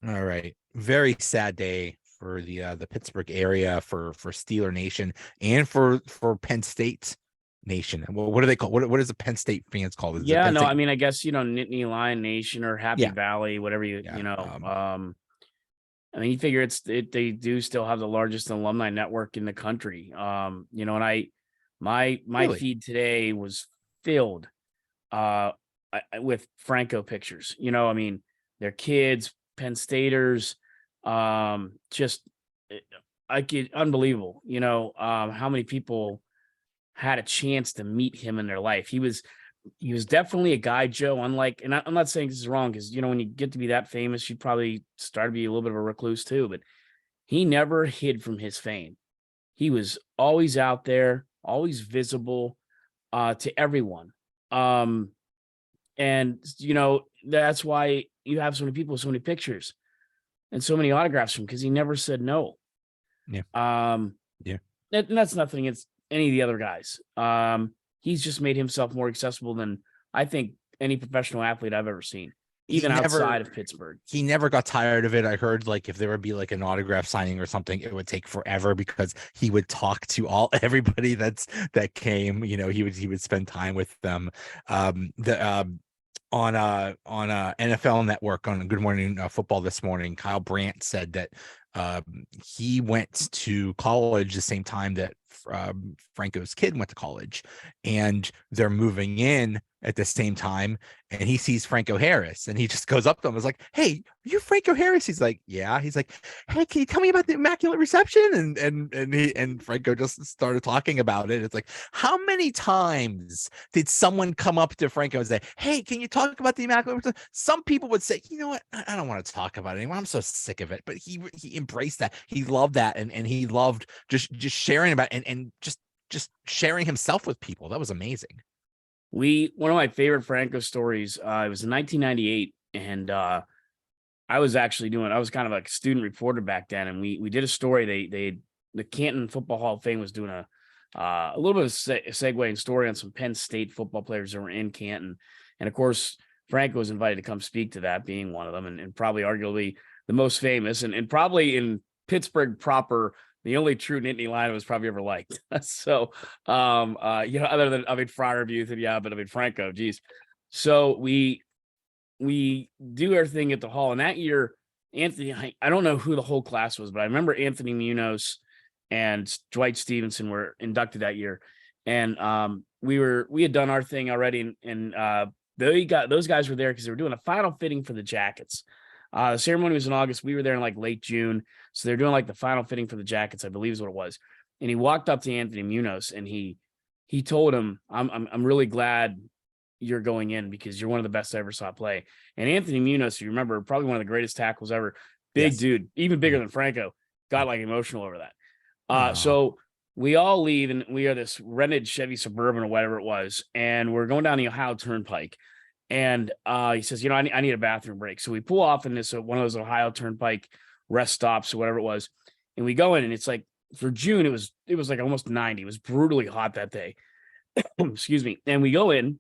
All right. Very sad day for the Pittsburgh area, for Steeler Nation, and for Penn State Nation. What do they call what is the Penn State fans called? Is it Yeah, Penn no, State? I mean, I guess, Nittany Lion Nation or Happy Yeah, Valley, whatever yeah. I mean, you figure they do still have the largest alumni network in the country. And my Really? feed today was filled uh with Franco pictures. I mean, their kids, Penn Staters, just eh, I get unbelievable, how many people had a chance to meet him in their life. He was definitely a guy, Joe, unlike, and I'm not saying this is wrong, because when you get to be that famous, you probably start to be a little bit of a recluse too, but he never hid from his fame. He was always out there, always visible to everyone. Um, and that's why you have so many people, so many pictures, and so many autographs from him, because he never said no. Yeah, Um, yeah. and that's nothing against any of the other guys. He's just made himself more accessible than I think any professional athlete I've ever seen, He even outside never of Pittsburgh. he never got tired of it. I heard like if there would be like an autograph signing or something, it would take forever because he would talk to everybody that came. He would spend time with them. The on NFL Network on Good Morning Football this morning, Kyle Brandt said that he went to college the same time that Franco's kid went to college, and they're moving in at the same time, and he sees Franco Harris, and he just goes up to him, is like, "Hey, are you Franco Harris?" He's like, "Yeah." He's like, "Hey, can you tell me about the Immaculate Reception?" And Franco just started talking about it. It's like, how many times did someone come up to Franco and say, "Hey, can you talk about the Immaculate Reception?" Some people would say, "You know what? I don't want to talk about it anymore. I'm so sick of it." But he embraced that. He loved that, and he loved just sharing about and just sharing himself with people. That was amazing. One of my favorite Franco stories, it was in 1998, and I was kind of like a student reporter back then, and we did a story. The Canton Football Hall of Fame was doing a little bit of segue and story on some Penn State football players that were in Canton, and of course Franco was invited to come speak to that, being one of them, and probably arguably the most famous, and probably in Pittsburgh proper, the only true Nittany Lion was probably ever liked. So, other than, I mean, Friar Youth, and yeah, but I mean, Franco, geez. So we do our thing at the hall, and that year, Anthony, I don't know who the whole class was, but I remember Anthony Munoz and Dwight Stevenson were inducted that year, and we had done our thing already, and those guys were there because they were doing a final fitting for the jackets. The ceremony was in August. We were there in like late June. So they're doing like the final fitting for the jackets, I believe is what it was. And he walked up to Anthony Munoz, and he told him, I'm really glad you're going in, because you're one of the best I ever saw play. And Anthony Munoz, you remember, probably one of the greatest tackles ever. Big Yes. dude, even bigger Yeah. than Franco. Got like emotional over that. Oh, So we all leave, and we are this rented Chevy Suburban or whatever it was, and we're going down the Ohio Turnpike. And he says, I need a bathroom break. So we pull off in this one of those Ohio Turnpike rest stops or whatever it was, and we go in, and it's like, for June, it was like almost 90. It was brutally hot that day. Excuse me. And we go in,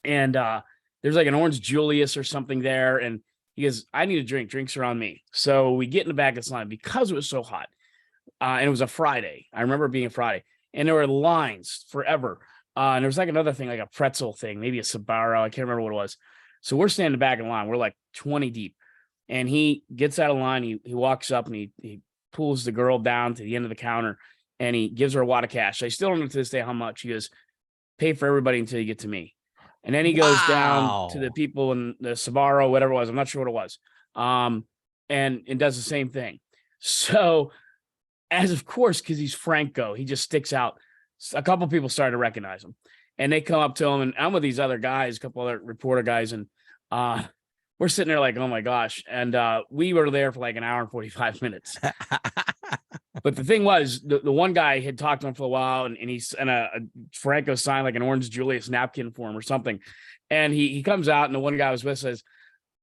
and there's like an Orange Julius or something there, and he goes, I need a drink. Drinks are on me. So we get in the back of this line because it was so hot. And it was a Friday. I remember it being a Friday, and there were lines forever. And there was like another thing, like a pretzel thing, maybe a Sbarro. I can't remember what it was. So we're standing back in line. We're like 20 deep. And he gets out of line. He walks up, and he pulls the girl down to the end of the counter, and he gives her a wad of cash. I still don't know to this day how much. He goes, pay for everybody until you get to me. And then he goes down to the wow. people in the Sbarro, whatever it was. I'm not sure what it was. And does the same thing. So, as of course, because he's Franco, he just sticks out. A couple people started to recognize him, and they come up to him, and I'm with these other guys, a couple other reporter guys, and we're sitting there like, oh my gosh. And we were there for like an hour and 45 minutes. But the thing was, the one guy had talked to him for a while, and Franco signed like an Orange Julius napkin for him or something. And he comes out, and the one guy I was with says,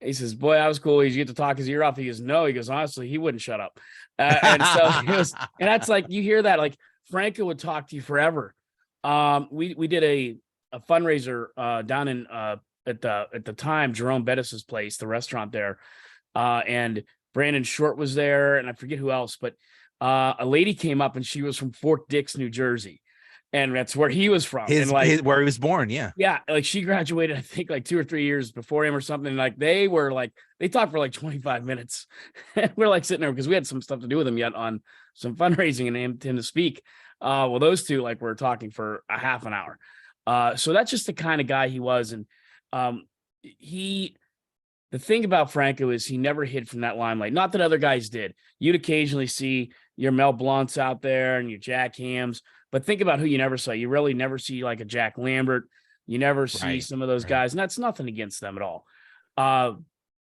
he says, boy, that was cool. You get to talk his ear off. He goes, no. He goes, honestly, he wouldn't shut up. And so it was, and that's like, you hear that, like Franco would talk to you forever. We did a fundraiser down in at the time, Jerome Bettis's place, the restaurant there. and Brandon Short was there, and I forget who else, but a lady came up and she was from Fort Dix, New Jersey, and that's where he was from. His, and like where he was born. Yeah. yeah, like she graduated, I think, like 2 or 3 years before him or something. Like they talked for like 25 minutes. And we're like sitting there because we had some stuff to do with him yet on some fundraising and him to speak. Well, those two like were talking for a half an hour. So that's just the kind of guy he was. And the thing about Franco is he never hid from that limelight. Not that other guys did. You'd occasionally see your Mel Blunts out there and your Jack Hams, but think about who you never saw. You really never see like a Jack Lambert. You never see some of those guys, and that's nothing against them at all.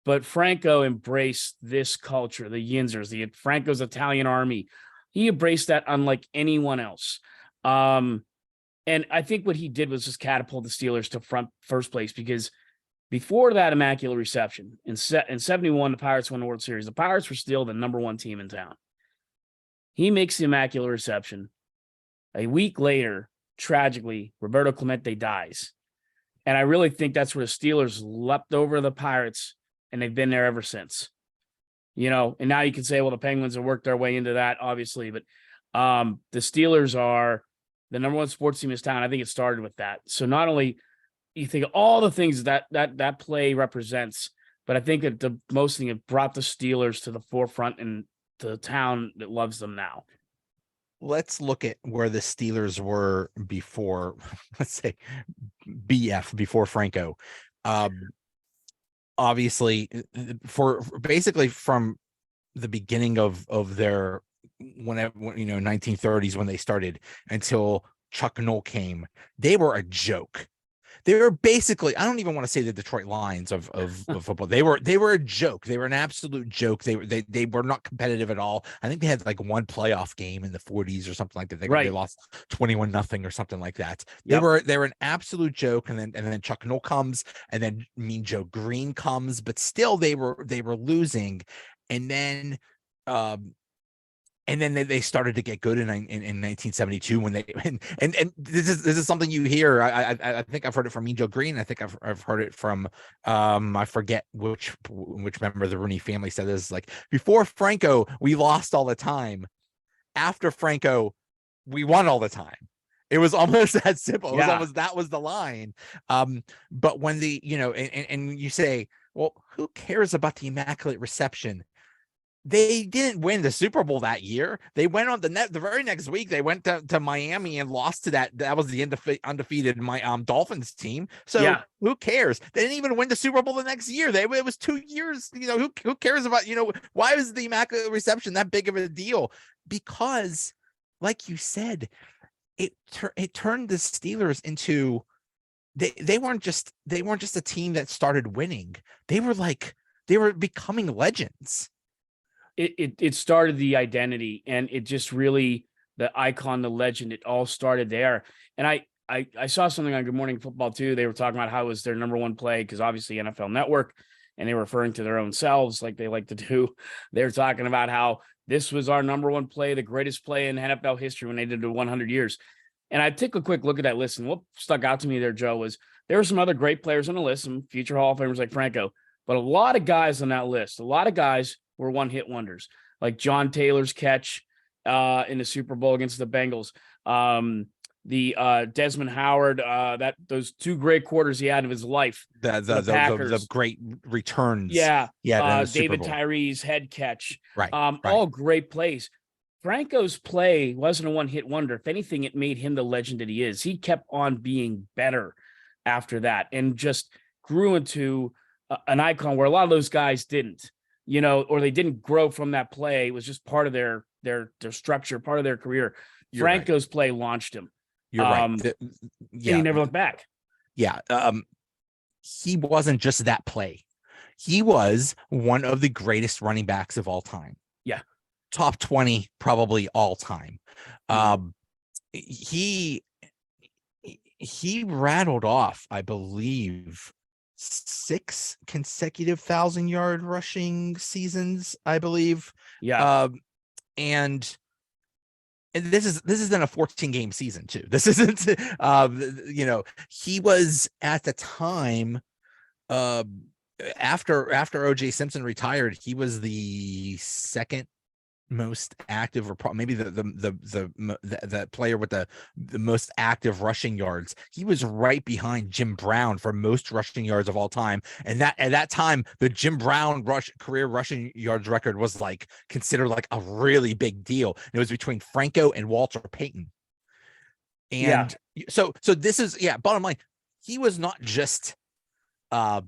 But Franco embraced this culture, the Yinzers, Franco's Italian army. He embraced that unlike anyone else. And I think what he did was just catapult the Steelers to first place, because before that Immaculate Reception in 71, the Pirates won the World Series. The Pirates were still the #1 team in town. He makes the Immaculate Reception. A week later, tragically, Roberto Clemente dies. And I really think that's where the Steelers leapt over the Pirates, and they've been there ever since. And now you can say, well, the Penguins have worked their way into that, obviously, but the Steelers are the #1 sports team in town. I think it started with that. So not only you think of all the things that play represents, but I think that the most thing it brought the Steelers to the forefront and to the town that loves them now. Let's look at where the Steelers were before, let's say, before Franco. Obviously, for basically from the beginning of their 1930s when they started until Chuck Noll came, they were a joke. They were basically, I don't even want to say the Detroit Lions of football. They were a joke. They were an absolute joke. They were not competitive at all. I think they had like one playoff game in the 40s or something like that. They lost 21-0 or something like that. They were an absolute joke. And then Chuck Noll comes, and then Mean Joe Green comes, but still they were losing. And then they started to get good in 1972 when they and this is something you hear. I think I've heard it from Mean Joe Green. I think I've heard it from I forget which member of the Rooney family said this. Like, before Franco, we lost all the time. After Franco, we won all the time. It was almost that simple. It was almost, that was the line. But when and you say, well, who cares about the Immaculate Reception? They didn't win the Super Bowl that year. They went on the very next week. They went to Miami and lost to that was the undefeated Dolphins team. So who cares? They didn't even win the Super Bowl the next year. It was 2 years. Who cares about, why was the Immaculate Reception that big of a deal? Because, like you said, it turned the Steelers into they weren't just a team that started winning. They were becoming legends. It started the identity, and it just really, the icon, the legend, it all started there. And I saw something on Good Morning Football too. They were talking about how it was their #1 play, because obviously NFL Network, and they were referring to their own selves like they like to do. They're talking about how this was our #1 play, the greatest play in NFL history when they did the 100 years. And I took a quick look at that list, and what stuck out to me there, Joe, was there were some other great players on the list, some future Hall of Famers like Franco, but a lot of guys on that list, a lot of guys were one-hit wonders, like John Taylor's catch in the Super Bowl against the Bengals. The Desmond Howard, those 2 great quarters he had of his life. The great returns. David Tyree's head catch. Right. All great plays. Franco's play wasn't a one-hit wonder. If anything, it made him the legend that he is. He kept on being better after that, and just grew into an icon where a lot of those guys didn't. Or they didn't grow from that play. It was just part of their structure, part of their career. Franco's play launched him. You're right. And he never looked back. Yeah. He wasn't just that play. He was one of the greatest running backs of all time. Yeah. Top 20, probably all time. He rattled off, I believe, 6 consecutive 1,000-yard rushing seasons, I believe. Yeah. And this isn't a 14-game season too. This isn't, he was at the time, after OJ Simpson retired, he was the second most active, or maybe the player with the most active rushing yards. He was right behind Jim Brown for most rushing yards of all time. And that at that time, the Jim Brown career rushing yards record was like considered like a really big deal. It was between Franco and Walter Payton. And so this is, bottom line, he was not just a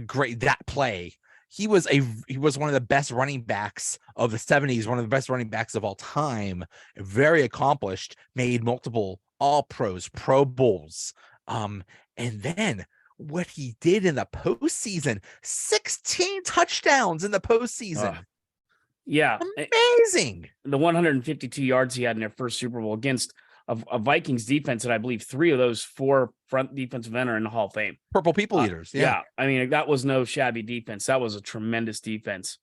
great that play. He was one of the best running backs of the 70s, one of the best running backs of all time, very accomplished, made multiple all pros, Pro Bowls. And then what he did in the postseason, 16 touchdowns in the postseason. Amazing. The 152 yards he had in their first Super Bowl against a Vikings defense, and I believe 3 of those 4 front defensive men are in the Hall of Fame. Purple people eaters. Yeah. I mean, that was no shabby defense. That was a tremendous defense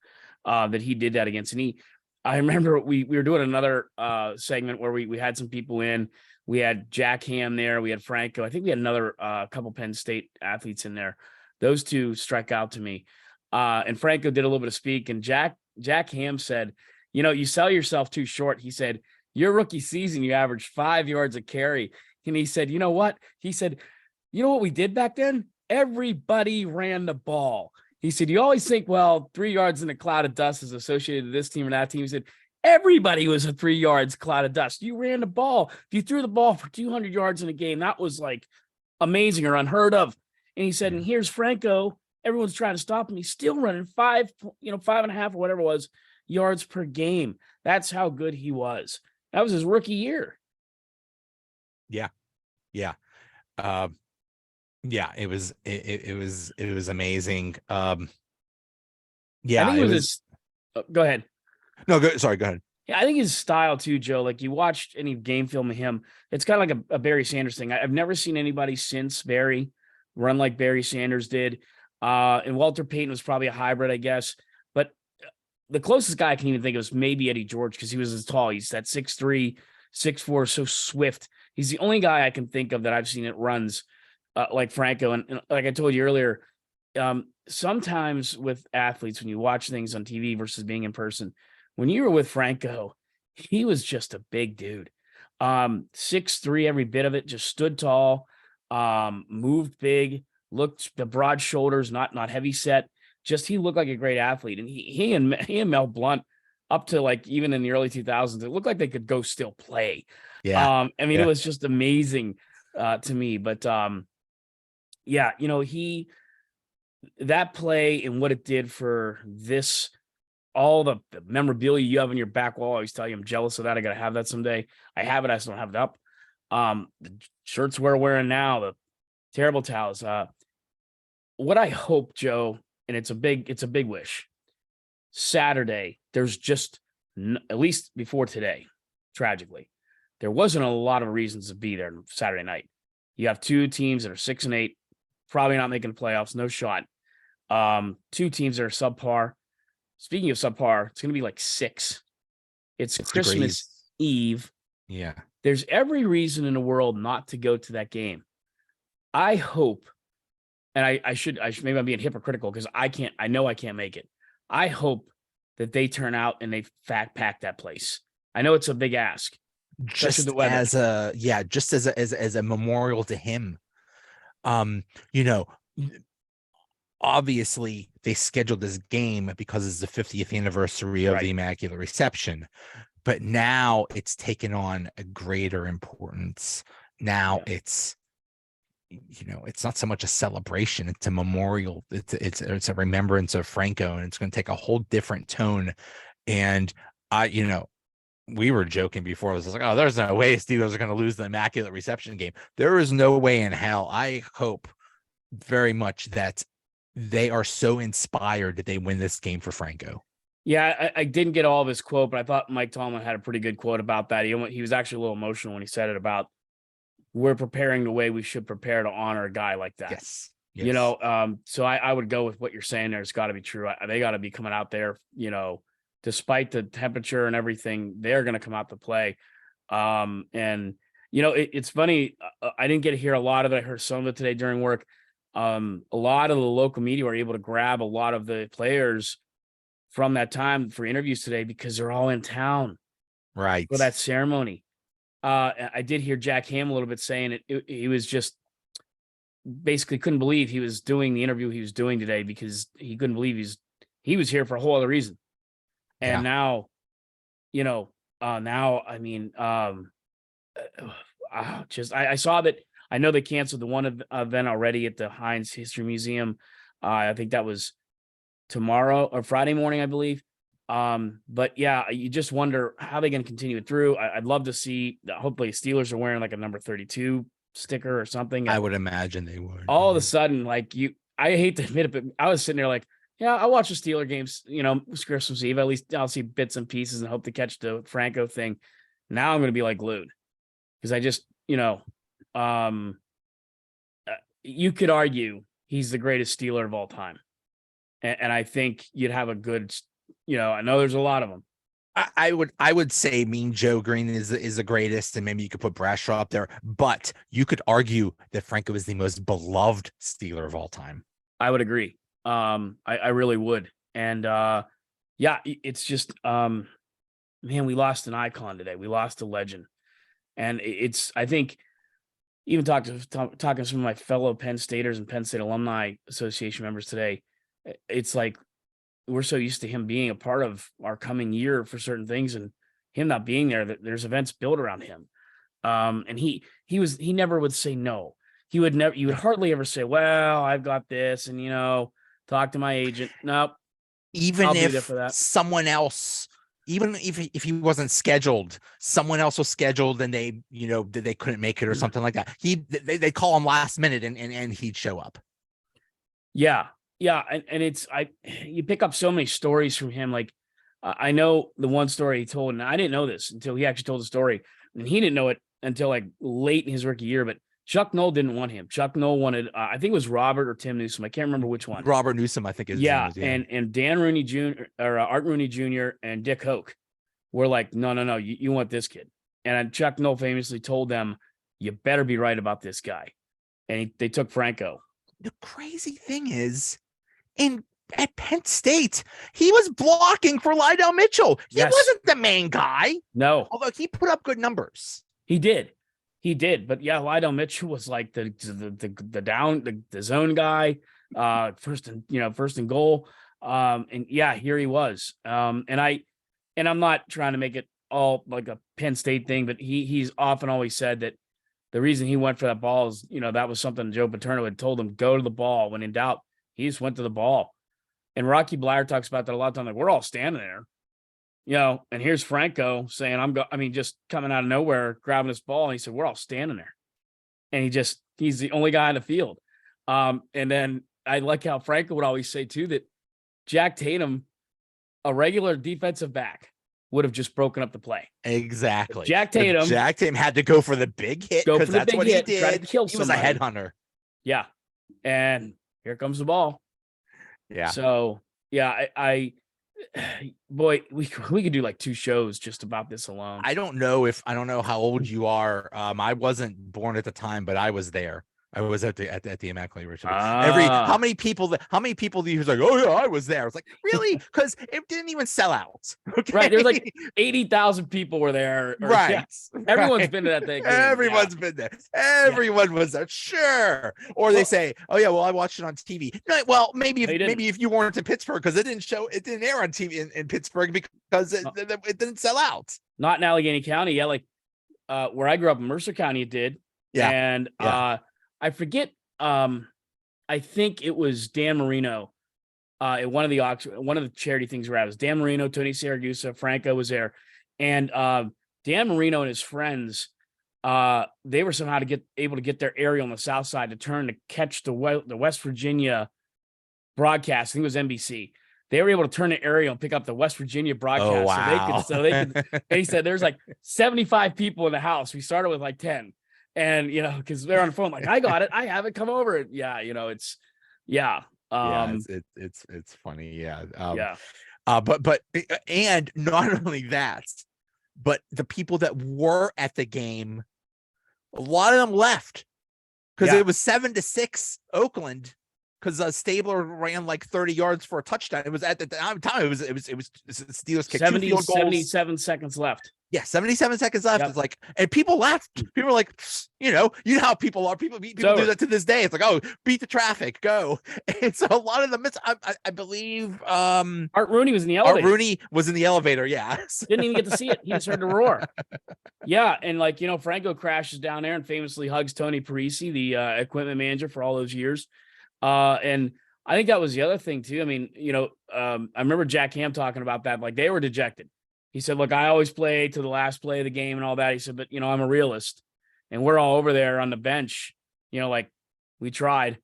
that he did that against. And I remember we were doing another segment where we had some people in. We had Jack Ham there. We had Franco. I think we had another couple Penn State athletes in there. Those two struck out to me. And Franco did a little bit of speak. And Jack Ham said, you sell yourself too short. He said, your rookie season, you averaged 5 yards a carry. And he said, you know what? He said, you know what we did back then? Everybody ran the ball. He said, you always think, well, 3 yards in a cloud of dust is associated with this team or that team. He said, everybody was a 3 yards cloud of dust. You ran the ball. If you threw the ball for 200 yards in a game, that was like amazing or unheard of. And he said, and here's Franco. Everyone's trying to stop him. He's still running 5.5 or whatever it was yards per game. That's how good he was. That was his rookie year. Yeah. It was amazing. I think it was go ahead. No, go ahead. Yeah, I think his style too, Joe. Like you watched any game film of him, it's kind of like a Barry Sanders thing. I've never seen anybody since Barry run like Barry Sanders did. And Walter Payton was probably a hybrid, I guess. But the closest guy I can even think of is maybe Eddie George, because he was as tall. He's that 6'3", 6'4", so swift. He's the only guy I can think of that I've seen that runs like Franco. And like I told you earlier, sometimes with athletes, when you watch things on TV versus being in person, when you were with Franco, he was just a big dude. 6'3", every bit of it, just stood tall, moved big, looked the broad shoulders, not heavy set. Just he looked like a great athlete. And he and Mel Blount, up to like even in the early 2000s, it looked like they could go still play. Yeah. It was just amazing to me. But that play and what it did for this, all the memorabilia you have on your back wall. I always tell you I'm jealous of that. I got to have that someday. I have it. I still don't have it up. The shirts we're wearing now, the terrible towels. What I hope, Joe, and it's a big wish. Saturday, there's just at least before today, tragically, there wasn't a lot of reasons to be there Saturday night. You have 2 teams that are 6-8, probably not making the playoffs, no shot. 2 teams that are subpar. Speaking of subpar, it's going to be like 6. It's Christmas Eve. Yeah. There's every reason in the world not to go to that game. I hope, and I should maybe I'm being hypocritical because I know I can't make it. I hope that they turn out and they pack that place. I know it's a big ask. Just as a memorial to him. Obviously they scheduled this game because it's the 50th anniversary of the Immaculate Reception, but now it's taken on a greater importance. Now it's not so much a celebration, it's a memorial. It's a remembrance of Franco, and it's going to take a whole different tone. And we were joking before. It was like, oh, there's no way Steelers are going to lose the Immaculate Reception game. There is no way in hell. I hope very much that they are so inspired that they win this game for Franco. Yeah, I didn't get all of his quote, but I thought Mike Tomlin had a pretty good quote about that. He was actually a little emotional when he said it about, we're preparing the way we should prepare to honor a guy like that. Yes. So I would go with what you're saying there. It's got to be true. They got to be coming out there, despite the temperature and everything, they're going to come out to play. It's funny. I didn't get to hear a lot of it. I heard some of it today during work. a lot of the local media were able to grab a lot of the players from that time for interviews today because they're all in town Right. for that ceremony. I did hear Jack Ham a little bit saying he was just basically couldn't believe he was doing the interview he was doing today because he couldn't believe he was here for a whole other reason. And now, now, I mean, I saw that. I know they canceled the one event already at the Heinz History Museum. I think that was tomorrow or Friday morning, I believe. But yeah, you just wonder how they're going to continue it through. I'd love to see. Hopefully, Steelers are wearing like a number 32 sticker or something. I would imagine they would. All of a sudden, I hate to admit it, but I was sitting there like, yeah, I watch the Steeler games. Christmas Eve. At least I'll see bits and pieces and hope to catch the Franco thing. Now I'm going to be like glued because I just, you could argue he's the greatest Steeler of all time. And I think you'd have a good, I know there's a lot of them. I would say Mean Joe Green is the greatest, and maybe you could put Bradshaw up there, but you could argue that Franco is the most beloved Steeler of all time. I would agree. I really would. And it's just man, we lost an icon today. We lost a legend. And I think even talking to some of my fellow Penn Staters and Penn State Alumni Association members today, it's like we're so used to him being a part of our coming year for certain things and him not being there, that there's events built around him. And he never would say no. You would hardly ever say, well, I've got this and, talk to my agent. Nope. Even if someone else, even if he wasn't scheduled, someone else was scheduled and they couldn't make it or something like that. They call him last minute and he'd show up. Yeah. Yeah. And you pick up so many stories from him. Like I know the one story he told, and I didn't know this until he actually told the story, and he didn't know it until like late in his rookie year, but Chuck Noll didn't want him. Chuck Noll wanted, I think it was Robert or Tim Newsom. I can't remember which one. Robert Newsom, I think is. Yeah. And Dan Rooney Jr. or Art Rooney Jr. and Dick Hoke were like, no, you want this kid. And Chuck Noll famously told them, you better be right about this guy. And they took Franco. The crazy thing is, at Penn State, he was blocking for Lydell Mitchell. He wasn't the main guy. No. Although he put up good numbers. He did. But yeah, Lydell Mitchell was like the zone guy, first and goal. And yeah, here he was. And I'm not trying to make it all like a Penn State thing, but he's often always said that the reason he went for that ball is, that was something Joe Paterno had told him, go to the ball. When in doubt, he just went to the ball. And Rocky Bleier talks about that a lot of times. Like, we're all standing there. And here's Franco saying, just coming out of nowhere, grabbing this ball. And he said, we're all standing there. And he's the only guy on the field. And then I like how Franco would always say too, that Jack Tatum, a regular defensive back, would have just broken up the play. Exactly. Jack Tatum had to go for the big hit because that's what he did. Try to kill he was a headhunter. Yeah. And here comes the ball. Yeah. So yeah, boy, we could do like 2 shows just about this alone. I don't know how old you are. I wasn't born at the time, but I was there. I was at the Immaculate Reception. How many people do you like, oh yeah, I was there? I was like, really? Because it didn't even sell out. Okay? Right. There's like 80,000 people were there. Right. Yeah. Everyone's been to that thing. Everyone's been there. Everyone was there. Sure. Or they say, oh yeah, well, I watched it on TV. No, well, maybe if you weren't in Pittsburgh, because it didn't air on TV in Pittsburgh because it didn't sell out. Not in Allegheny County. Yeah. Like where I grew up in Mercer County, it did. Yeah. And I forget. I think it was Dan Marino. At one of the charity things where I was Dan Marino, Tony Siragusa, Franco was there, and Dan Marino and his friends, they were somehow able to get their aerial on the south side to turn to catch the West Virginia broadcast. I think it was NBC. They were able to turn the aerial and pick up the West Virginia broadcast. Oh, wow. So they could. And he said there's like 75 people in the house. We started with like 10. And, because they're on the phone, like, I got it. I have it. Come over. Yeah. It's, yeah. It's funny. Yeah. Yeah. But and not only that, but the people that were at the game, a lot of them left. because it was 7-6 Oakland. Because Stabler ran like 30 yards for a touchdown. It was at the time. It was Steelers kicked 2 field goals. 77 seconds left. Yeah, 77 seconds left. Yep. It's like, and people laughed. People were like, you know how people are. People do that to this day. It's like, oh, beat the traffic, go. And so a lot of the I believe Art Rooney was in the elevator. Art Rooney was in the elevator. Yeah, didn't even get to see it. He just heard the roar. Yeah, and like, you know, Franco crashes down there and famously hugs Tony Parisi, the equipment manager for all those years. And I think that was the other thing too. I mean, you know, I remember Jack Ham talking about that. Like, they were dejected. He said, look, I always play to the last play of the game and all that. He said, but you know, I'm a realist, and we're all over there on the bench, you know, like, we tried,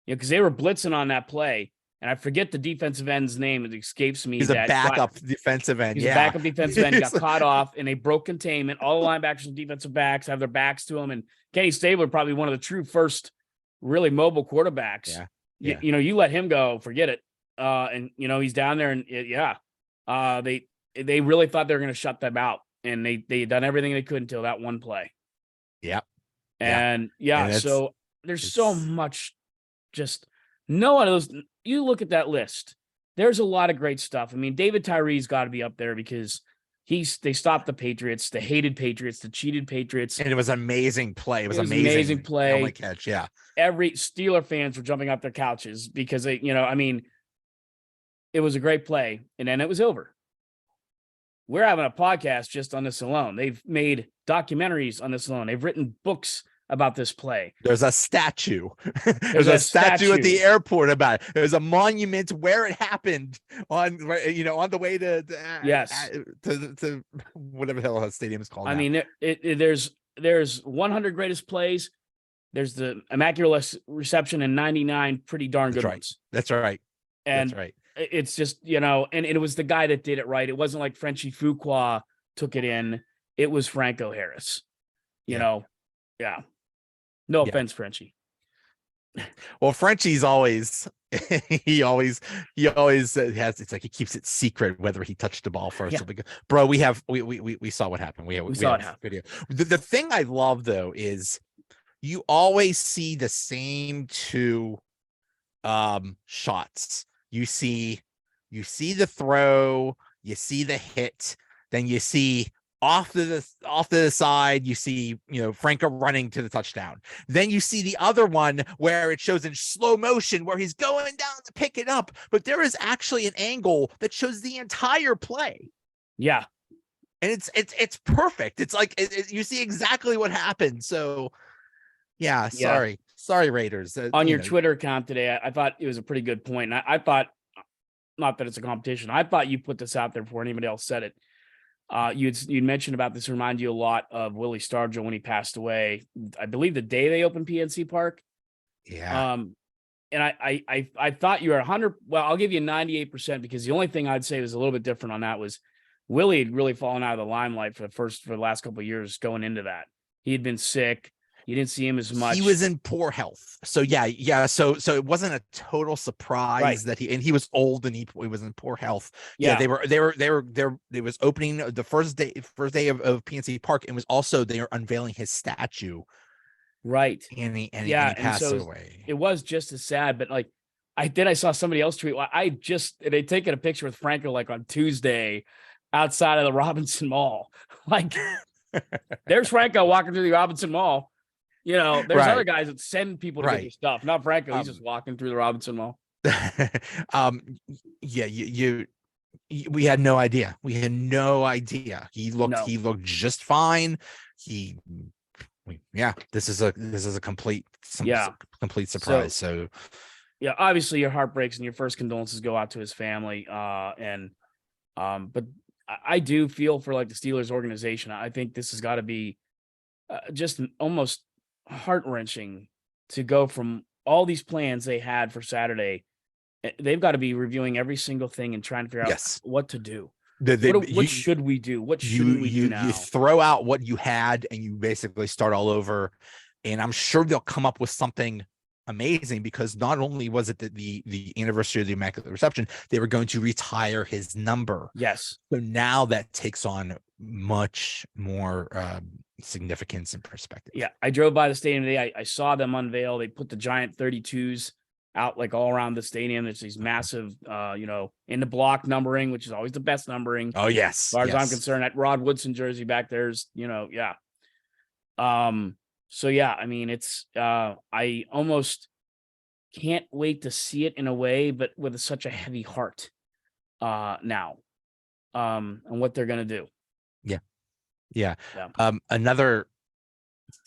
you know, because they were blitzing on that play. And I forget the defensive end's name. It escapes me. He's a backup defensive end. He's a backup defensive end. Got caught off, and they broke containment. All the linebackers and defensive backs have their backs to him. And Kenny Stabler, probably one of the true first really mobile quarterbacks. Yeah. You know, you let him go, forget it. And you know, he's down there, and they really thought they were going to shut them out, and they had done everything they could until that one play. Yep. And so there's so much. Just no one of those. You look at that list. There's a lot of great stuff. I mean, David Tyree's got to be up there because they stopped the Patriots, the hated Patriots, the cheated Patriots. And it was an amazing play. It was amazing play. Only catch, yeah. Every Steeler fans were jumping off their couches because they, you know, I mean, it was a great play, and then it was over. We're having a podcast just on this alone. They've made documentaries on this alone. They've written books about this play. There's a statue. There's a statue at the airport about it. There's a monument where it happened on the way to whatever the hell that stadium is called. I mean, there's 100 greatest plays. There's the Immaculate Reception in 99 pretty darn good ones. That's right. And that's right. It's just, you know, and it was the guy that did it right. It wasn't like Frenchie Fuqua took it in. It was Franco Harris. You know, yeah. No offense, Frenchie. Well, Frenchie's always he always has, it's like he keeps it secret whether he touched the ball first. Yeah. Bro, we saw what happened. We saw it happen. Video. The thing I love though is you always see the same two shots. You see the throw, you see the hit, then you see off to the side, you see, you know, Franco running to the touchdown. Then you see the other one where it shows in slow motion where he's going down to pick it up, but there is actually an angle that shows the entire play. Yeah. And it's perfect. It's like you see exactly what happened. So yeah, sorry Raiders. On your Twitter account today, I thought it was a pretty good point. And I thought, not that it's a competition, I thought you put this out there before anybody else said it. You'd mentioned about this remind you a lot of Willie Stargell when he passed away. I believe the day they opened PNC Park. Yeah. And I thought you were 100. Well, I'll give you 98% because the only thing I'd say was a little bit different on that was Willie had really fallen out of the limelight for the last couple of years going into that. He had been sick. You didn't see him as much. He was in poor health. So yeah. So it wasn't a total surprise that he was old and he was in poor health. Yeah. They was opening the first day of PNC Park, and was also they were unveiling his statue. Right. And he passed away. It was just as sad, but like I saw somebody else tweet. Well, they'd taken a picture with Franco like on Tuesday outside of the Robinson Mall. Like there's Franco walking through the Robinson Mall. You know, there's other guys that send people to get their stuff. Not Franco. He's just walking through the Robinson Mall. We had no idea. He looked just fine. This is a complete surprise. So yeah, obviously your heart breaks and your first condolences go out to his family. But I do feel for like the Steelers organization. I think this has got to be just almost heart-wrenching to go from all these plans they had for Saturday. They've got to be reviewing every single thing and trying to figure out what to do. What should we do? What should we do now? You throw out what you had and you basically start all over. And I'm sure they'll come up with something. amazing because not only was it the anniversary of the Immaculate Reception, they were going to retire his number. Yes. So now that takes on much more significance and perspective. Yeah, I drove by the stadium today. I saw them unveil. They put the giant 32s out like all around the stadium. There's these massive, in the block numbering, which is always the best numbering. Oh, yes. As far as I'm concerned, that Rod Woodson jersey back there's, yeah. So yeah, I mean, it's I almost can't wait to see it in a way, but with such a heavy heart now. And what they're gonna do. Yeah. Another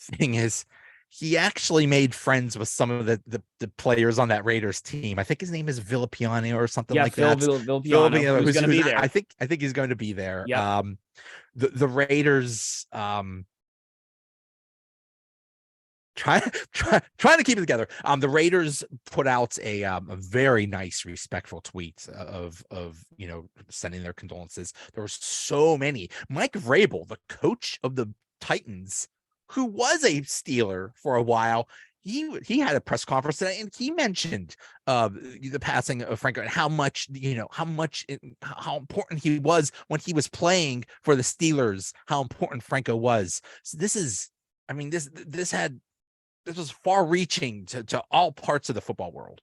thing is he actually made friends with some of the players on that Raiders team. I think his name is Villapiano or something like that. Villapiano, who's going to be there. I think he's going to be there. Yep. The Raiders trying to keep it together. The Raiders put out a very nice, respectful tweet of sending their condolences. There were so many. Mike Vrabel, the coach of the Titans, who was a Steeler for a while, he had a press conference today, and he mentioned the passing of Franco and how important he was when he was playing for the Steelers. How important Franco was. So this was far-reaching to all parts of the football world.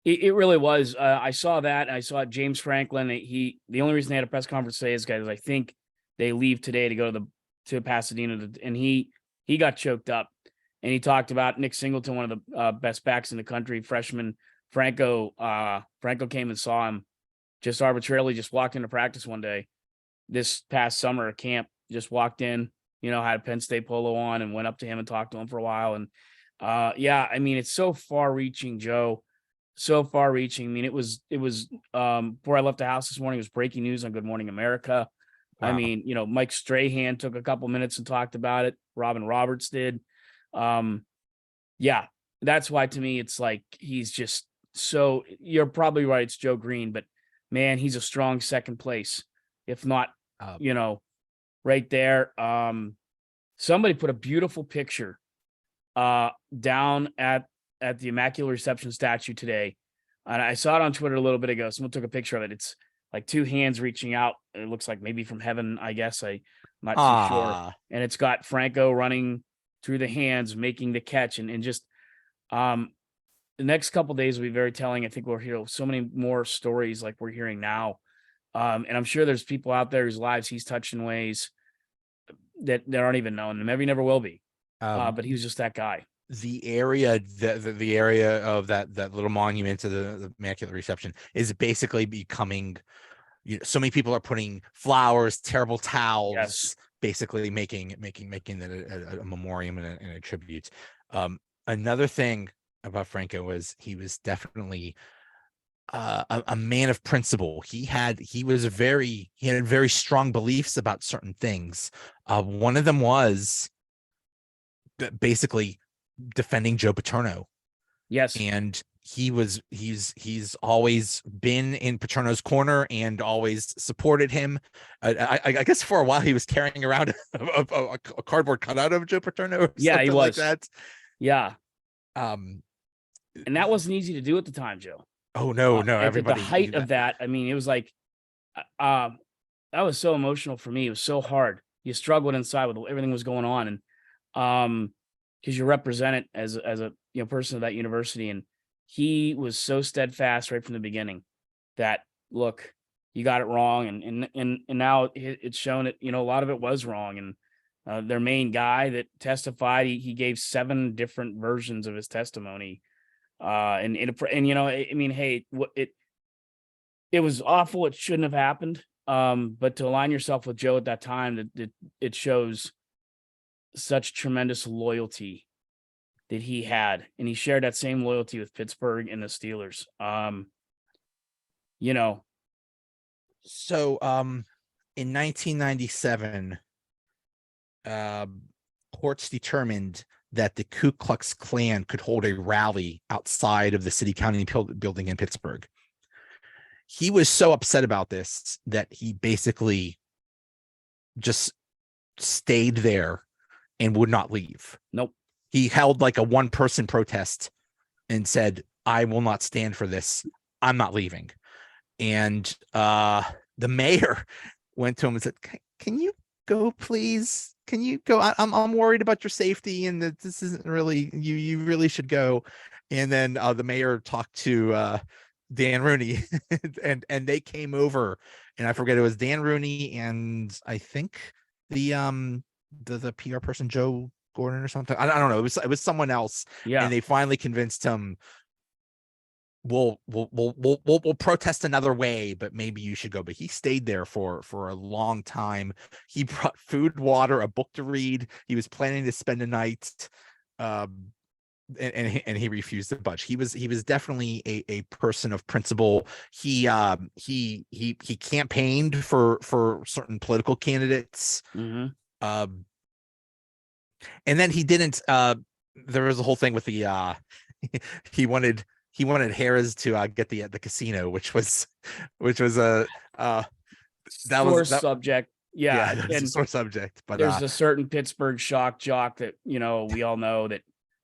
It really was. I saw that. I saw James Franklin. The only reason they had a press conference today is because I think they leave today to go to Pasadena, and he got choked up, and he talked about Nick Singleton, one of the best backs in the country, freshman Franco. Franco came and saw him, just arbitrarily, just walked into practice one day this past summer at camp. Just walked in, had a Penn State polo on, and went up to him and talked to him for a while. And yeah, I mean, it's so far-reaching, Joe. So far-reaching. I mean, it was before I left the house this morning, it was breaking news on Good Morning America. Wow. I mean, Mike Strahan took a couple minutes and talked about it. Robin Roberts did. Yeah, that's why to me it's like he's just so. You're probably right. It's Joe Green, but man, he's a strong second place, if not, right there. Somebody put a beautiful picture down at the Immaculate Reception statue today. And I saw it on Twitter a little bit ago. Someone took a picture of it. It's like two hands reaching out. It looks like maybe from heaven, I guess. I'm not too sure. And it's got Franco running through the hands, making the catch. And just the next couple of days will be very telling. I think we'll hear so many more stories like we're hearing now. And I'm sure there's people out there whose lives he's touched in ways that aren't even known. And maybe never will be. But he was just that guy. The area, the area of that little monument to the Immaculate Reception is basically becoming, so many people are putting flowers, terrible towels, yes, basically making that a memoriam and a tribute. Another thing about Franco was he was definitely a man of principle. He had very strong beliefs about certain things. One of them was basically defending Joe Paterno. Yes. And he's always been in Paterno's corner and always supported him. I guess for a while he was carrying around a cardboard cutout of Joe Paterno. Or yeah, he was like that. Yeah. And that wasn't easy to do at the time, Joe. Oh no. Everybody. At the height of that, I mean, it was like, that was so emotional for me. It was so hard. You struggled inside with everything was going on, and because you're represented as a person of that university, and he was so steadfast right from the beginning that, look, you got it wrong, and now it's shown that a lot of it was wrong. And their main guy that testified, he gave 7 different versions of his testimony, and I mean, hey, it was awful. It shouldn't have happened. But to align yourself with Joe at that time, that it shows such tremendous loyalty that he had, and he shared that same loyalty with Pittsburgh and the Steelers. So in 1997, courts determined that the Ku Klux Klan could hold a rally outside of the city county building in Pittsburgh. He was so upset about this that he basically just stayed there and would not leave. Nope. He held like a 1-person protest and said, I will not stand for this. I'm not leaving. And the mayor went to him and said, can you go, please? Can you go? I'm worried about your safety, and that this isn't really you really should go. And then the mayor talked to Dan Rooney and they came over, and I forget, it was Dan Rooney and I think the PR person, Joe Gordon or something. I don't know. It was someone else. Yeah. And they finally convinced him, we'll protest another way, but maybe you should go. But he stayed there for a long time. He brought food, water, a book to read. He was planning to spend a night, and he refused to budge. He was definitely a person of principle. He campaigned for certain political candidates. Mm-hmm. And then he didn't. There was a whole thing with the he wanted Harris to get the casino, which was a subject. Yeah, that was a sore subject. But there's a certain Pittsburgh shock jock that we all know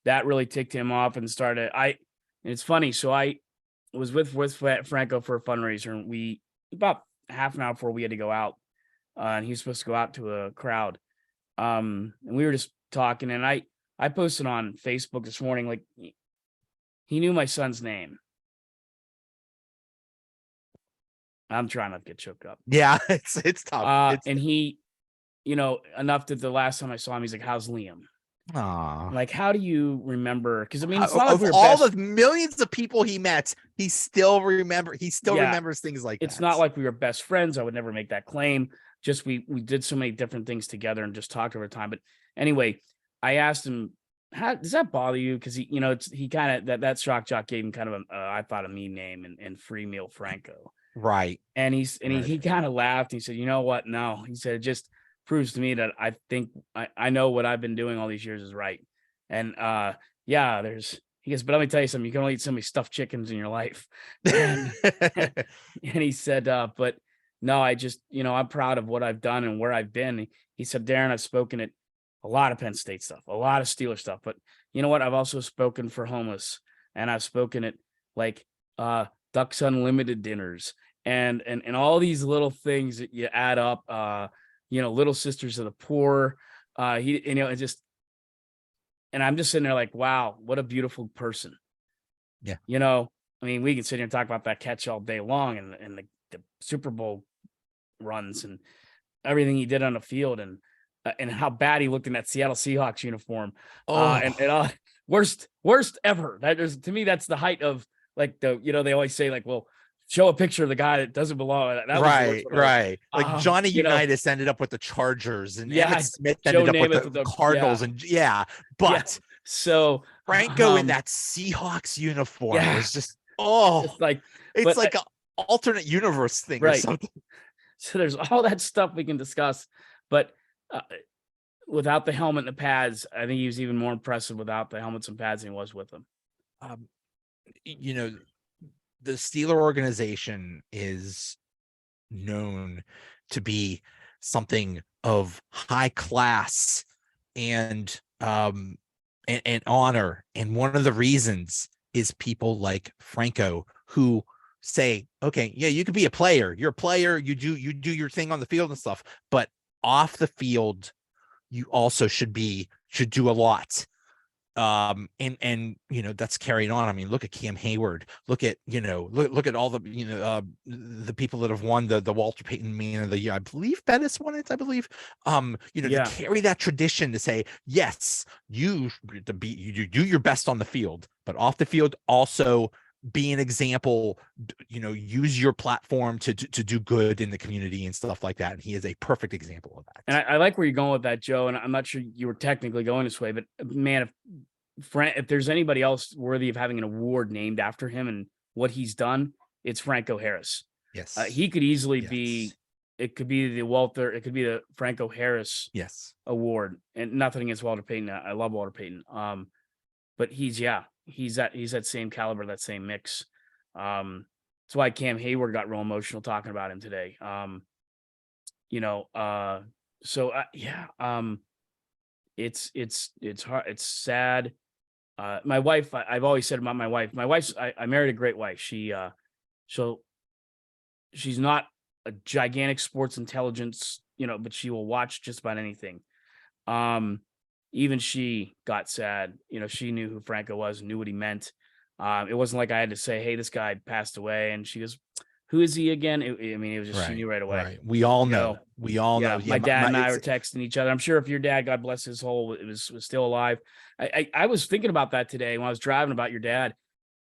that really ticked him off and started. It's funny. So I was with Franco for a fundraiser, and we about half an hour before we had to go out, and he was supposed to go out to a crowd, and we were just talking, and I posted on Facebook this morning, like, he knew my son's name. I'm trying not to get choked up. Yeah, it's tough. And he, enough that the last time I saw him, he's like, "How's Liam?" Aww. Like, how do you remember? Because I mean, it's not of like all the millions of people he met, he still remembers things like that. It's not like we were best friends. I would never make that claim. Just we did so many different things together and just talked over time. But anyway, I asked him, how does that bother you? Because he kind of that shock jock gave him kind of I thought a mean name, and Free Meal Franco. Right. And he kind of laughed. He said, "You know what? No," he said, "it just proves to me that I think I know what I've been doing all these years is right." And he goes, "But let me tell you something, you can only eat so many stuffed chickens in your life." And, and he said, "But no, I just, I'm proud of what I've done and where I've been." He said, "Darren, I've spoken at a lot of Penn State stuff, a lot of Steeler stuff, but you know what? I've also spoken for homeless, and I've spoken at like Ducks Unlimited dinners and all these little things that you add up, Little Sisters of the Poor." And I'm just sitting there like, wow, what a beautiful person. Yeah. I mean, we can sit here and talk about that catch all day long, and the Super Bowl runs and everything he did on the field, and how bad he looked in that Seattle Seahawks uniform. Worst ever. To me, that's the height of, like, they always say, like, well, show a picture of the guy that doesn't belong. That right. Like Johnny Unitas ended up with the Chargers, and Emmitt Smith ended up with the Cardinals, but so Franco in that Seahawks uniform was just it's like an alternate universe thing, right, or something. So there's all that stuff we can discuss, but without the helmet and the pads, I think he was even more impressive without the helmets and pads than he was with them. The Steeler organization is known to be something of high class and honor. And one of the reasons is people like Franco, who say, okay, yeah, you could be a player. You're a player. You do your thing on the field and stuff, but off the field, you also should do a lot. And that's carried on. I mean, look at Cam Hayward. Look at look at all the the people that have won the Walter Payton Man of the Year. I believe Bettis won it. I believe. To carry that tradition, to say, yes, you do your best on the field, but off the field also be an example. Use your platform to do good in the community and stuff like that. And he is a perfect example of that. And I like where you're going with that, Joe. And I'm not sure you were technically going this way, but man, if there's anybody else worthy of having an award named after him and what he's done, it's Franco Harris. Yes, he could easily be. It could be the Franco Harris award. And nothing against Walter Payton. I love Walter Payton. But he's that same caliber, that same mix. That's why Cam Hayward got real emotional talking about him today. It's hard. It's sad. My wife, I've always said about my wife's, I married a great wife. So she's not a gigantic sports intelligence, but she will watch just about anything. Um, Even she got sad. She knew who Franco was, knew what he meant. It wasn't like I had to say, "Hey, this guy passed away," and she goes, "Who is he again?" It was just she Right, knew right away. right. We all You know. know, We all know. yeah. Yeah, My dad and I it's were texting each other. I'm sure if your dad, God bless his soul, was still alive. I was thinking about that today when I was driving about your dad.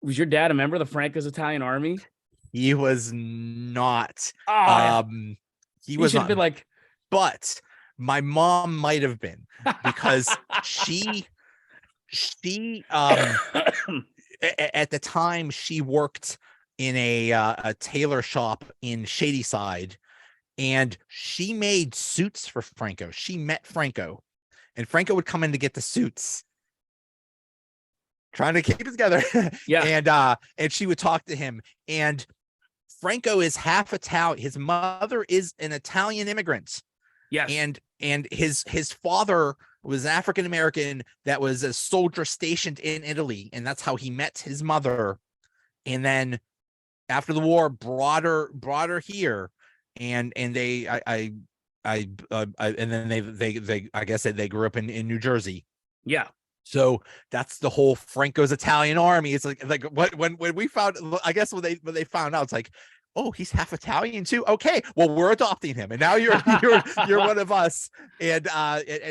Was your dad a member of the Franco's Italian Army? he was not. Oh yeah, Um, he he was should have not. been like, But my mom might have been, because she at the time she worked in a tailor shop in Shadyside, and she made suits for Franco. She met Franco, and Franco would come in to get the suits, trying to keep it together. yeah, And she would talk to him. And Franco is half Italian. His mother is an Italian immigrant, yes, and his father was African American that was a soldier stationed in Italy, and that's how he met his mother. And then after the war, brought her here, and they and then they I guess they grew up in New Jersey. yeah. So that's the whole Franco's Italian Army. It's like what when we found, I guess when they found out, it's like, oh, he's half Italian too. Okay, well, we're adopting him, and now you're one of us. And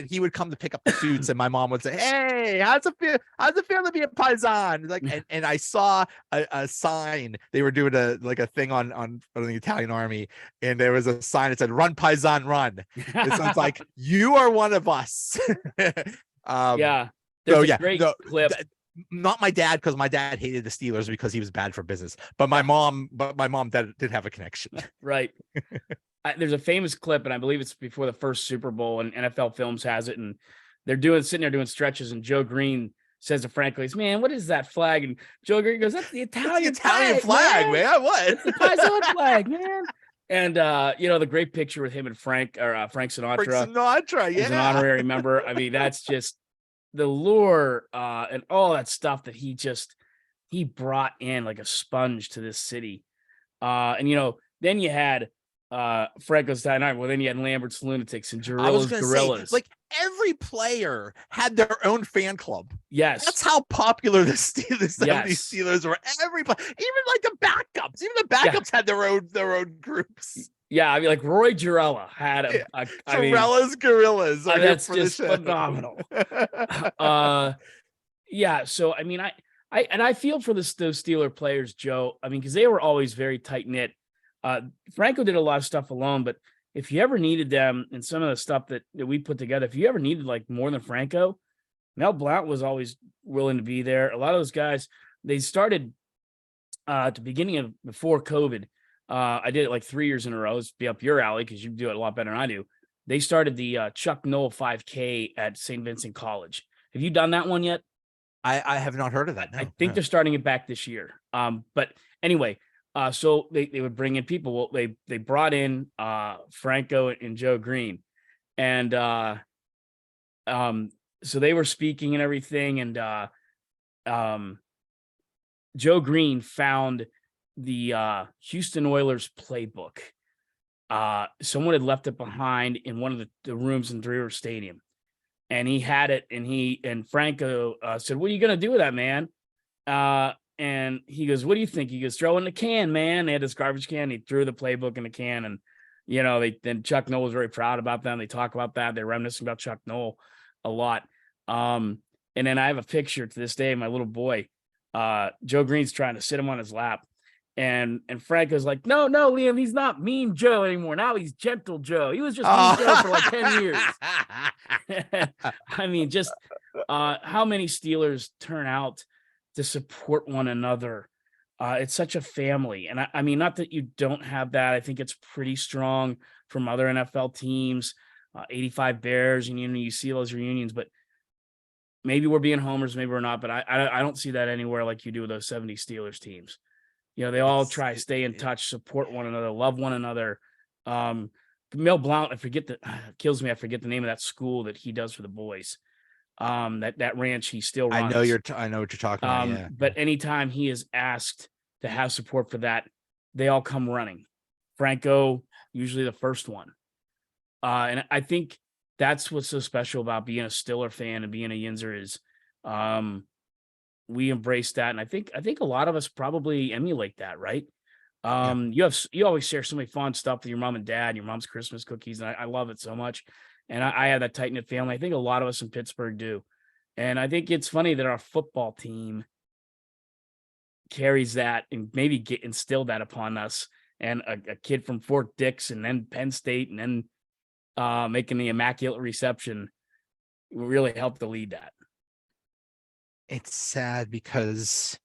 he would come to pick up the suits, and my mom would say, "Hey, how's it feel? How's it feel to be a paisan?" Like, and I saw a sign. They were doing a thing on the Italian Army, and there was a sign that said, "Run, paisan, run." And so it's like, you are one of us. Yeah. So There's a yeah, great no, clip. not my dad, because my dad hated the Steelers because he was bad for business. But my mom did have a connection. Right. There's a famous clip, and I believe it's before the first Super Bowl, and NFL Films has it, and they're sitting there doing stretches, and Joe Green says to Franco, he's, "Man, what is that flag?" And Joe Green goes, "That's the Italian, flag, man. What? It's the Paisan flag, man." And the great picture with him and Frank Sinatra, Frank Sinatra, as an yeah. honorary member. I mean, that's just the lure and all that stuff that he brought in like a sponge to this city. And then you had Franco's Italian Army. Well, then you had Lambert's Lunatics and I was Girillo's gonna Gorillas. say, like, every player had their own fan club. Yes, That's how popular the 70s Yes. Steelers were. Everybody, even like the backups, had their own groups. yeah. I mean, like Roy Girella had Girella's Gorillas. that's just phenomenal. Yeah. So I mean, I feel for those Steeler players, Joe. I mean, because they were always very tight knit. Franco did a lot of stuff alone, but if you ever needed them and some of the stuff that we put together, if you ever needed like more than Franco, Mel Blount was always willing to be there. A lot of those guys, they started at the beginning of before COVID. I did it like 3 years in a row. It's be up your alley because you do it a lot better than I do. They started the Chuck Noll 5K at St. Vincent College. Have you done that one yet? I have not heard of that. No, I think they're starting it back this year. But anyway, so they would bring in people. Well, they brought in Franco and Joe Green, and so they were speaking and everything, and Joe Green found the Houston Oilers playbook. Someone had left it behind in one of the rooms in Three River Stadium, and he had it. And Franco said, "What are you gonna do with that, man?" And he goes, "What do you think?" He goes, "Throw in the can, man." They had this garbage can. He threw the playbook in the can, and then Chuck Noll was very proud about them. They talk about that. They're reminiscing about Chuck Noll a lot. And then I have a picture to this day of my little boy. Joe Green's trying to sit him on his lap. And Franco's like, no, Liam, he's not Mean Joe anymore. Now he's Gentle Joe. He was just Mean Joe for like 10 years. I mean, just how many Steelers turn out to support one another. It's such a family. And I mean, not that you don't have that. I think it's pretty strong from other NFL teams, 85 Bears, and you see those reunions, but maybe we're being homers, maybe we're not, but I don't see that anywhere like you do with those 70 Steelers teams. They all try to stay in touch, support one another, love one another. Mel Blount, kills me. I forget the name of that school that he does for the boys. That ranch he still I runs. know I know what you're talking about. Yeah. But anytime he is asked to have support for that, they all come running. Franco, usually the first one. And I think that's what's so special about being a Stiller fan and being a Yinzer is we embrace that. And I think a lot of us probably emulate that, right? Yeah. You always share so many fun stuff with your mom and dad, your mom's Christmas cookies, and I love it so much. And I have that tight knit family. I think a lot of us in Pittsburgh do. And I think it's funny that our football team carries that and maybe instilled that upon us. And a kid from Fort Dix and then Penn State and then making the Immaculate Reception really helped to lead that. It's sad because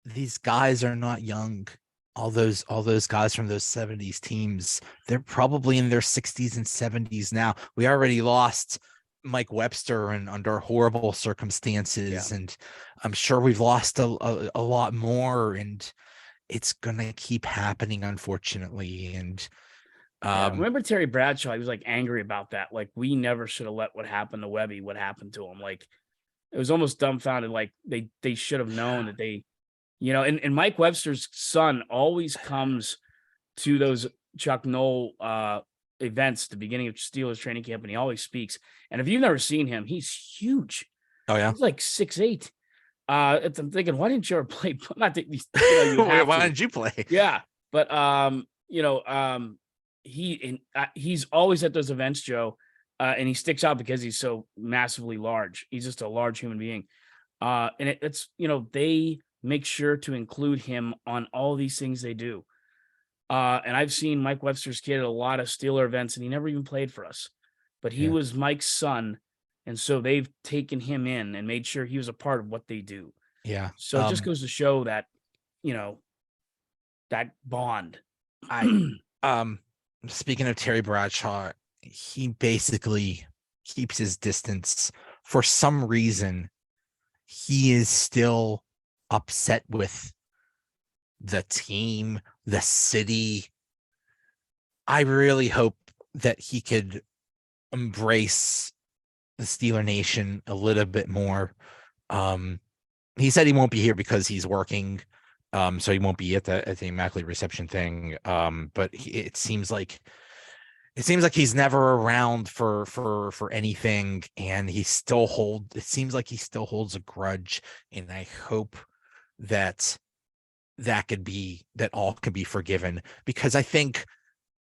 these guys are not young. All those guys from those 70s teams, they're probably in their 60s and 70s now. We already lost Mike Webster and under horrible circumstances, and I'm sure we've lost a lot more, and it's gonna keep happening, unfortunately. And remember Terry Bradshaw? He was like angry about that. Like, we never should have let what happened to Webby, what happened to him. Like, it was almost dumbfounded. Like they should have known that they, and Mike Webster's son always comes to those Chuck Noll events at the beginning of Steelers training camp, and he always speaks. And if you've never seen him, he's huge. Oh yeah, he's like 6'8". I'm thinking, why didn't you ever play? Not that why didn't you play? Yeah, but he's always at those events, Joe, and he sticks out because he's so massively large. He's just a large human being, and it's they make sure to include him on all these things they do. And I've seen Mike Webster's kid at a lot of Steeler events, and he never even played for us, but he was Mike's son. And so they've taken him in and made sure he was a part of what they do. Yeah. So it just goes to show that, that bond. Speaking of Terry Bradshaw, he basically keeps his distance. For some reason, he is still upset with the team, the city. I really hope that he could embrace the Steeler Nation a little bit more. He said he won't be here because he's working, so he won't be at the Immaculate Reception thing. But it seems like he's never around for anything, and it seems like he still holds a grudge. And I hope that all can be forgiven, because I think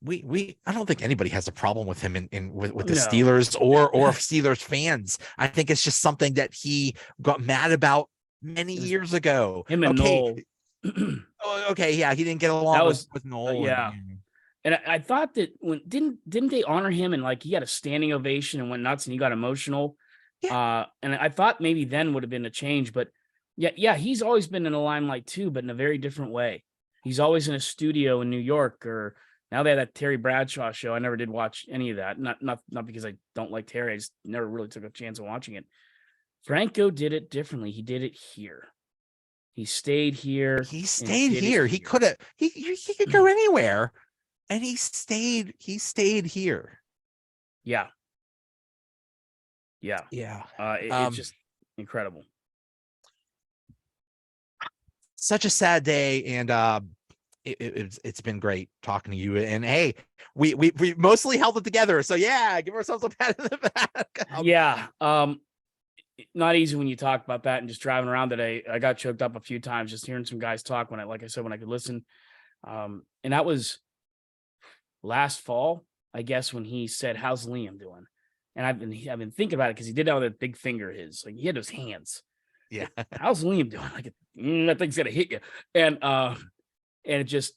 I don't think anybody has a problem with him with the Steelers or Steelers fans. I think it's just something that he got mad about many years ago. Him and Noel. Okay, yeah, he didn't get along with Noel. And I thought that when didn't they honor him, and like he had a standing ovation and went nuts and he got emotional. Yeah. And I thought maybe then would have been a change, but yeah, he's always been in the limelight too, but in a very different way. He's always in a studio in New York, or now they had that Terry Bradshaw show. I never did watch any of that. Not because I don't like Terry. I just never really took a chance of watching it. Franco did it differently. He did it here. He stayed here. He could go anywhere, and he stayed here. Yeah. It's just incredible. Such a sad day, and it's been great talking to you. And hey, we mostly held it together, so yeah, give ourselves a pat in the back. Not easy when you talk about that, and just driving around today, I got choked up a few times just hearing some guys talk when I could listen. And that was last fall, I guess, when he said, "How's Liam doing?" And I've been thinking about it because he did that with that big finger. He had those hands. Yeah. How's Liam doing? Like, that thing's gonna hit you. And it just,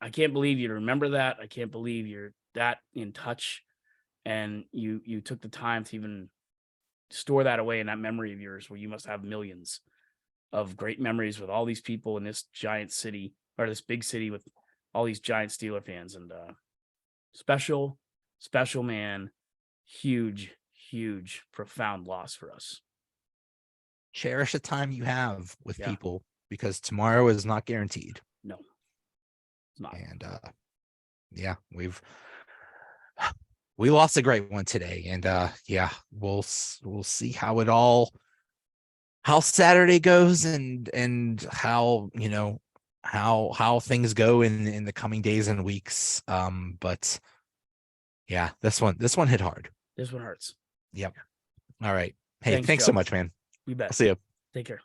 I can't believe you remember that. I can't believe you're that in touch, and you took the time to even store that away in that memory of yours, where you must have millions of great memories with all these people in this giant city, or this big city with all these giant Steeler fans. And special man, huge, profound loss for us. Cherish the time you have with people, because tomorrow is not guaranteed. No, it's not. And we lost a great one today, and yeah, we'll see how Saturday goes, and how, how things go in the coming days and weeks. But yeah, this one hit hard. This one hurts. Yep. All right. Hey, thanks Joe. so much, man. You bet. I'll see you. Take care.